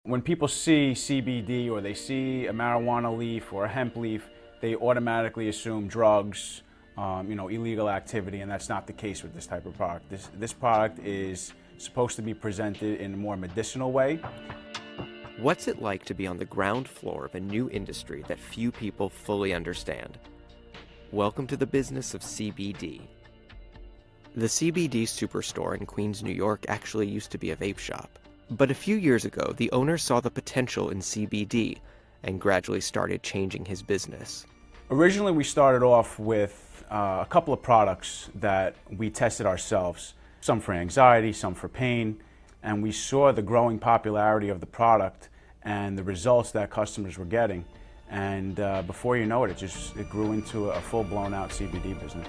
When people see CBD or they see a marijuana leaf or a hemp leaf, they automatically assume drugs, illegal activity, and that's not the case with this type of product. This product is supposed to be presented in a more medicinal way. What's it like to be on the ground floor of a new industry that few people fully understand? Welcome to the business of CBD. The CBD Superstore in Queens, New York actually used to be a vape shop. But a few years ago, the owner saw the potential in CBD and gradually started changing his business. Originally, we started off with a couple of products that we tested ourselves, some for anxiety, some for pain, and we saw the growing popularity of the product and the results that customers were getting. And before you know it, it grew into a full-blown out CBD business.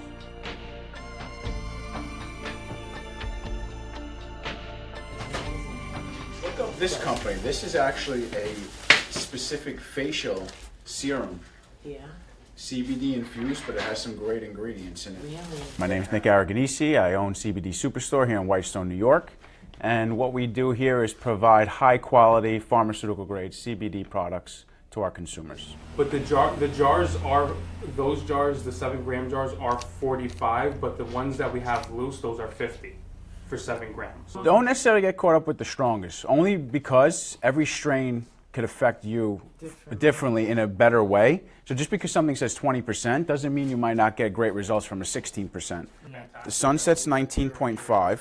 This company, this is actually a specific facial serum. Yeah. CBD infused, but it has some great ingredients in it. Really? My name is Nick Aragonisi. I own CBD Superstore here in Whitestone, New York. And what we do here is provide high quality pharmaceutical grade CBD products to our consumers. But the jars are, those jars, the 7-gram jars are 45, but the ones that we have loose, those are 50. For 7 grams. Don't necessarily get caught up with the strongest, only because every strain could affect you differently in a better way. So just because something says 20% doesn't mean you might not get great results from a 16%. The Sunset's 19.5.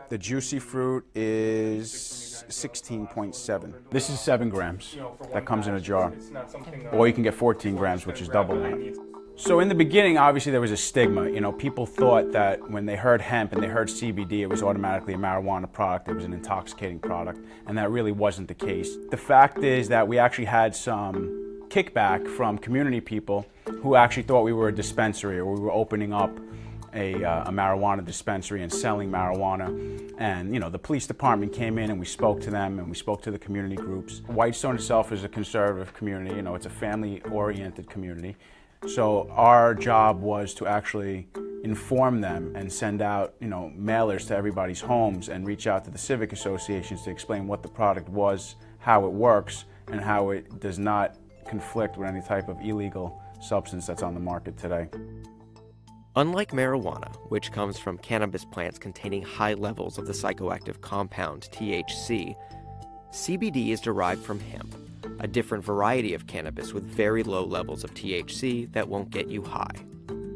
The Juicy Fruit is 16.7. This is 7 grams that comes in a jar. Or you can get 14 grams, which is double that. So in the beginning, obviously there was a stigma. People thought that when they heard hemp and they heard CBD, it was automatically a marijuana product, it was an intoxicating product, and that really wasn't the case. The fact is that we actually had some kickback from community people who actually thought we were a dispensary or we were opening up a marijuana dispensary and selling marijuana. And the police department came in and we spoke to them and we spoke to the community groups. Whitestone itself is a conservative community, it's a family-oriented community. So our job was to actually inform them and send out, mailers to everybody's homes and reach out to the civic associations to explain what the product was, how it works, and how it does not conflict with any type of illegal substance that's on the market today. Unlike marijuana, which comes from cannabis plants containing high levels of the psychoactive compound THC, CBD is derived from hemp, a different variety of cannabis with very low levels of THC that won't get you high.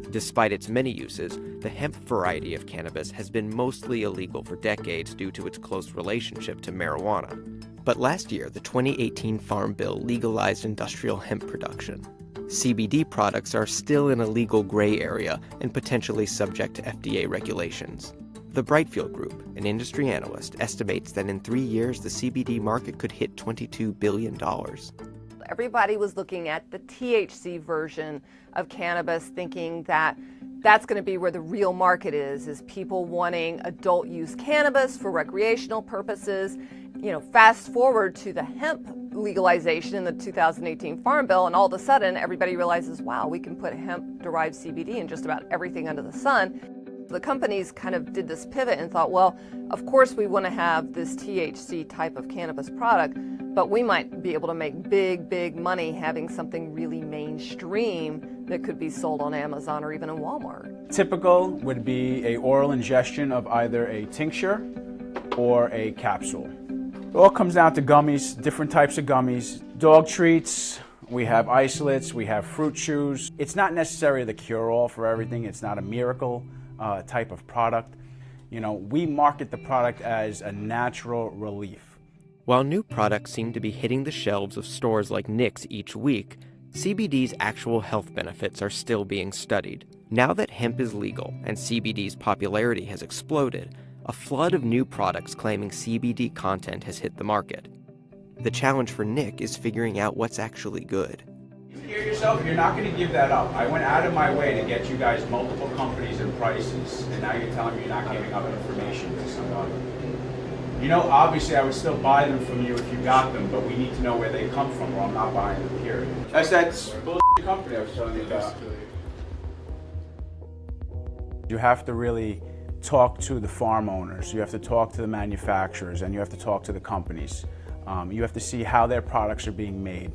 Despite its many uses, the hemp variety of cannabis has been mostly illegal for decades due to its close relationship to marijuana. But last year, the 2018 Farm Bill legalized industrial hemp production. CBD products are still in a legal gray area and potentially subject to FDA regulations. The Brightfield Group, an industry analyst, estimates that in 3 years the CBD market could hit $22 billion. Everybody was looking at the THC version of cannabis, thinking that that's going to be where the real market is people wanting adult use cannabis for recreational purposes. Fast forward to the hemp legalization in the 2018 Farm Bill, and all of a sudden everybody realizes, wow, we can put hemp-derived CBD in just about everything under the sun. The companies kind of did this pivot and thought, well, of course we want to have this THC type of cannabis product, but we might be able to make big money having something really mainstream that could be sold on Amazon or even in Walmart. Typical would be an oral ingestion of either a tincture or a capsule. It all comes down to gummies, different types of gummies, dog treats. We have isolates, we have fruit chews. It's not necessarily the cure-all for everything. It's not a miracle type of product. We market the product as a natural relief. While new products seem to be hitting the shelves of stores like Nick's each week, CBD's actual health benefits are still being studied. Now that hemp is legal and CBD's popularity has exploded, a flood of new products claiming CBD content has hit the market. The challenge for Nick is figuring out what's actually good. You hear yourself, you're not going to give that up. I went out of my way to get you guys multiple companies and prices, and now you're telling me you're not giving up information to somebody. Obviously I would still buy them from you if you got them, but we need to know where they come from or I'm not buying them, period. That's that bullshit company I was telling you about. You have to really talk to the farm owners, you have to talk to the manufacturers, and you have to talk to the companies. You have to see how their products are being made,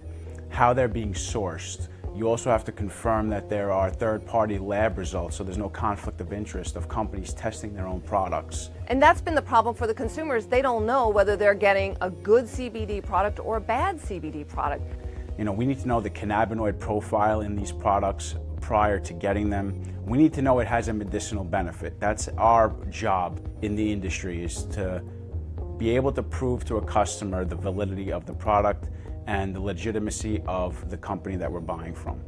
how they're being sourced. You also have to confirm that there are third-party lab results, so there's no conflict of interest of companies testing their own products. And that's been the problem for the consumers. They don't know whether they're getting a good CBD product or a bad CBD product. You know, we need to know the cannabinoid profile in these products prior to getting them. We need to know it has a medicinal benefit. That's our job in the industry, is to be able to prove to a customer the validity of the product and the legitimacy of the company that we're buying from.